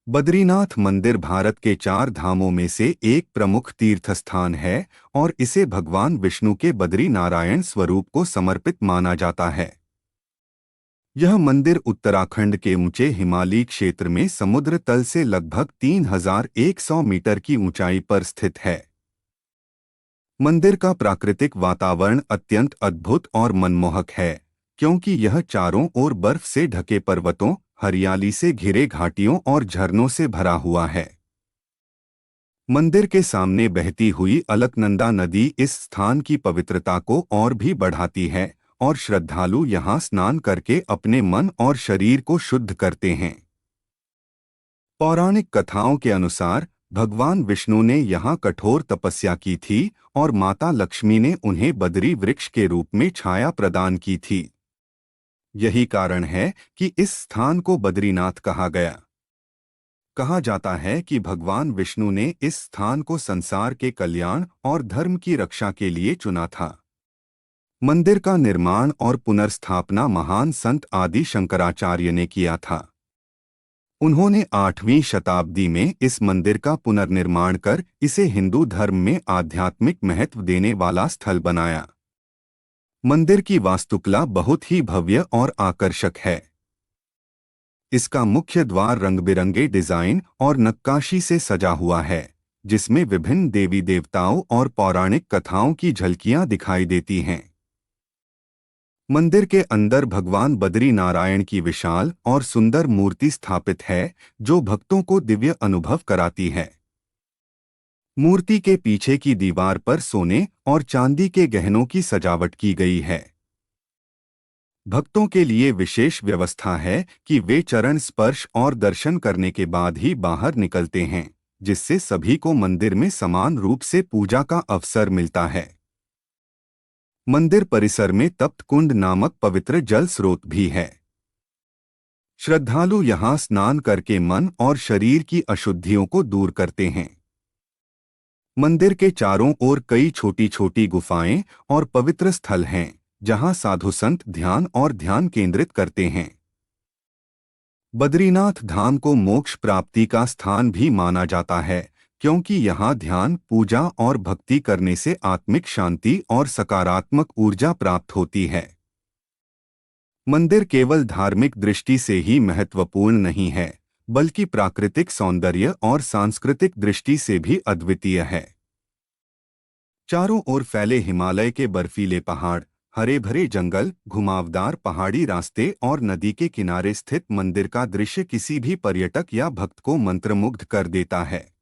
बद्रीनाथ मंदिर भारत के 4 धामों में से एक प्रमुख तीर्थ स्थान है और इसे भगवान विष्णु के बद्री नारायण स्वरूप को समर्पित माना जाता है। यह मंदिर उत्तराखंड के ऊंचे हिमालयी क्षेत्र में समुद्र तल से लगभग 3100 मीटर की ऊंचाई पर स्थित है। मंदिर का प्राकृतिक वातावरण अत्यंत अद्भुत और मनमोहक है, क्योंकि यह चारों ओर बर्फ से ढके पर्वतों, हरियाली से घिरे घाटियों और झरनों से भरा हुआ है। मंदिर के सामने बहती हुई अलकनंदा नदी इस स्थान की पवित्रता को और भी बढ़ाती है और श्रद्धालु यहाँ स्नान करके अपने मन और शरीर को शुद्ध करते हैं। पौराणिक कथाओं के अनुसार भगवान विष्णु ने यहाँ कठोर तपस्या की थी और माता लक्ष्मी ने उन्हें बद्री वृक्ष के रूप में छाया प्रदान की थी। यही कारण है कि इस स्थान को बद्रीनाथ कहा गया। कहा जाता है कि भगवान विष्णु ने इस स्थान को संसार के कल्याण और धर्म की रक्षा के लिए चुना था। मंदिर का निर्माण और पुनर्स्थापना महान संत आदि शंकराचार्य ने किया था। उन्होंने 8वीं शताब्दी में इस मंदिर का पुनर्निर्माण कर इसे हिंदू धर्म में आध्यात्मिक महत्व देने वाला स्थल बनाया। मंदिर की वास्तुकला बहुत ही भव्य और आकर्षक है। इसका मुख्य द्वार रंग-बिरंगे डिजाइन और नक्काशी से सजा हुआ है, जिसमें विभिन्न देवी देवताओं और पौराणिक कथाओं की झलकियां दिखाई देती हैं। मंदिर के अंदर भगवान बद्री नारायण की विशाल और सुंदर मूर्ति स्थापित है, जो भक्तों को दिव्य अनुभव कराती है। मूर्ति के पीछे की दीवार पर सोने और चांदी के गहनों की सजावट की गई है। भक्तों के लिए विशेष व्यवस्था है कि वे चरण स्पर्श और दर्शन करने के बाद ही बाहर निकलते हैं, जिससे सभी को मंदिर में समान रूप से पूजा का अवसर मिलता है। मंदिर परिसर में तप्त कुंड नामक पवित्र जल स्रोत भी है। श्रद्धालु यहाँ स्नान करके मन और शरीर की अशुद्धियों को दूर करते हैं। मंदिर के चारों ओर कई छोटी छोटी गुफाएं और पवित्र स्थल हैं, जहां साधु संत ध्यान केंद्रित करते हैं। बद्रीनाथ धाम को मोक्ष प्राप्ति का स्थान भी माना जाता है, क्योंकि यहाँ ध्यान, पूजा और भक्ति करने से आत्मिक शांति और सकारात्मक ऊर्जा प्राप्त होती है। मंदिर केवल धार्मिक दृष्टि से ही महत्वपूर्ण नहीं है, बल्कि प्राकृतिक सौंदर्य और सांस्कृतिक दृष्टि से भी अद्वितीय है। चारों ओर फैले हिमालय के बर्फीले पहाड़, हरे भरे जंगल, घुमावदार पहाड़ी रास्ते और नदी के किनारे स्थित मंदिर का दृश्य किसी भी पर्यटक या भक्त को मंत्रमुग्ध कर देता है।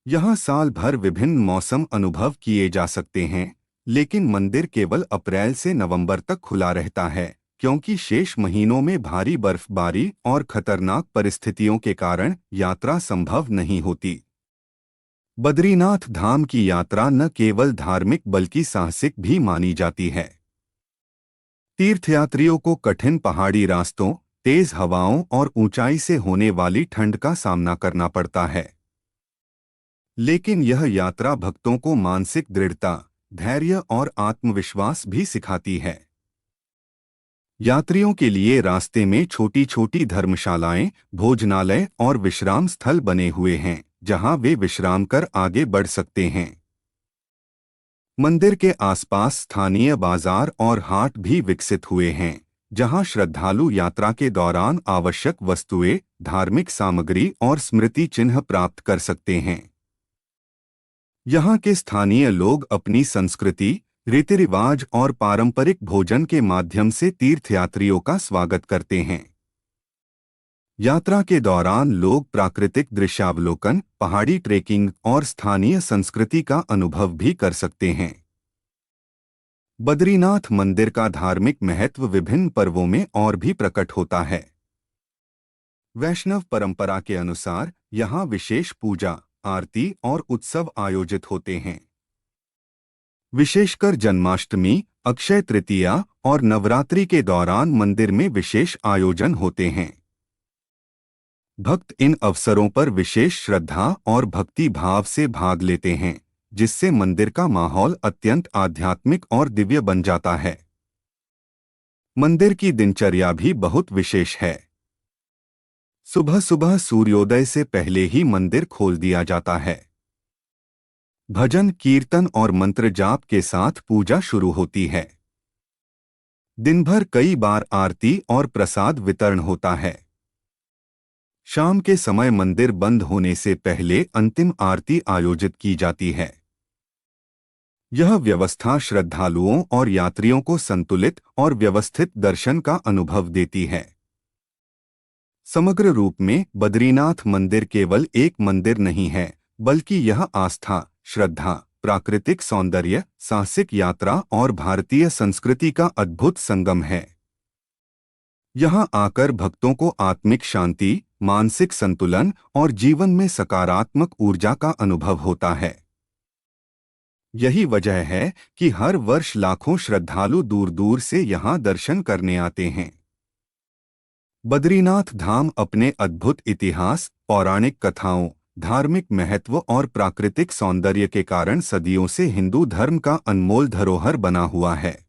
यहाँ साल भर विभिन्न मौसम अनुभव किए जा सकते हैं, लेकिन मंदिर केवल अप्रैल से नवंबर तक खुला रहता है, क्योंकि शेष महीनों में भारी बर्फबारी और खतरनाक परिस्थितियों के कारण यात्रा संभव नहीं होती। बद्रीनाथ धाम की यात्रा न केवल धार्मिक बल्कि साहसिक भी मानी जाती है। तीर्थयात्रियों को कठिन पहाड़ी रास्तों, तेज हवाओं और ऊंचाई से होने वाली ठंड का सामना करना पड़ता है। लेकिन यह यात्रा भक्तों को मानसिक दृढ़ता, धैर्य और आत्मविश्वास भी सिखाती है। यात्रियों के लिए रास्ते में छोटी छोटी धर्मशालाएं, भोजनालय और विश्राम स्थल बने हुए हैं, जहां वे विश्राम कर आगे बढ़ सकते हैं। मंदिर के आसपास स्थानीय बाजार और हाट भी विकसित हुए हैं, जहां श्रद्धालु यात्रा के दौरान आवश्यक वस्तुएं, धार्मिक सामग्री और स्मृति चिन्ह प्राप्त कर सकते हैं। यहाँ के स्थानीय लोग अपनी संस्कृति, रीति रिवाज और पारंपरिक भोजन के माध्यम से तीर्थयात्रियों का स्वागत करते हैं। यात्रा के दौरान लोग प्राकृतिक दृश्यावलोकन, पहाड़ी ट्रेकिंग और स्थानीय संस्कृति का अनुभव भी कर सकते हैं। बद्रीनाथ मंदिर का धार्मिक महत्व विभिन्न पर्वों में और भी प्रकट होता है। वैष्णव परंपरा के अनुसार यहाँ विशेष पूजा, आरती और उत्सव आयोजित होते हैं। विशेषकर जन्माष्टमी, अक्षय तृतीया और नवरात्रि के दौरान मंदिर में विशेष आयोजन होते हैं। भक्त इन अवसरों पर विशेष श्रद्धा और भक्ति भाव से भाग लेते हैं, जिससे मंदिर का माहौल अत्यंत आध्यात्मिक और दिव्य बन जाता है। मंदिर की दिनचर्या भी बहुत विशेष है। सुबह सुबह सूर्योदय से पहले ही मंदिर खोल दिया जाता है। भजन, कीर्तन और मंत्र जाप के साथ पूजा शुरू होती है। दिन भर कई बार आरती और प्रसाद वितरण होता है। शाम के समय मंदिर बंद होने से पहले अंतिम आरती आयोजित की जाती है। यह व्यवस्था श्रद्धालुओं और यात्रियों को संतुलित और व्यवस्थित दर्शन का अनुभव देती है। समग्र रूप में बद्रीनाथ मंदिर केवल एक मंदिर नहीं है, बल्कि यह आस्था, श्रद्धा, प्राकृतिक सौंदर्य, साहसिक यात्रा और भारतीय संस्कृति का अद्भुत संगम है। यहाँ आकर भक्तों को आत्मिक शांति, मानसिक संतुलन और जीवन में सकारात्मक ऊर्जा का अनुभव होता है। यही वजह है कि हर वर्ष लाखों श्रद्धालु दूर दूर से यहाँ दर्शन करने आते हैं। बद्रीनाथ धाम अपने अद्भुत इतिहास, पौराणिक कथाओं, धार्मिक महत्व और प्राकृतिक सौंदर्य के कारण सदियों से हिंदू धर्म का अनमोल धरोहर बना हुआ है।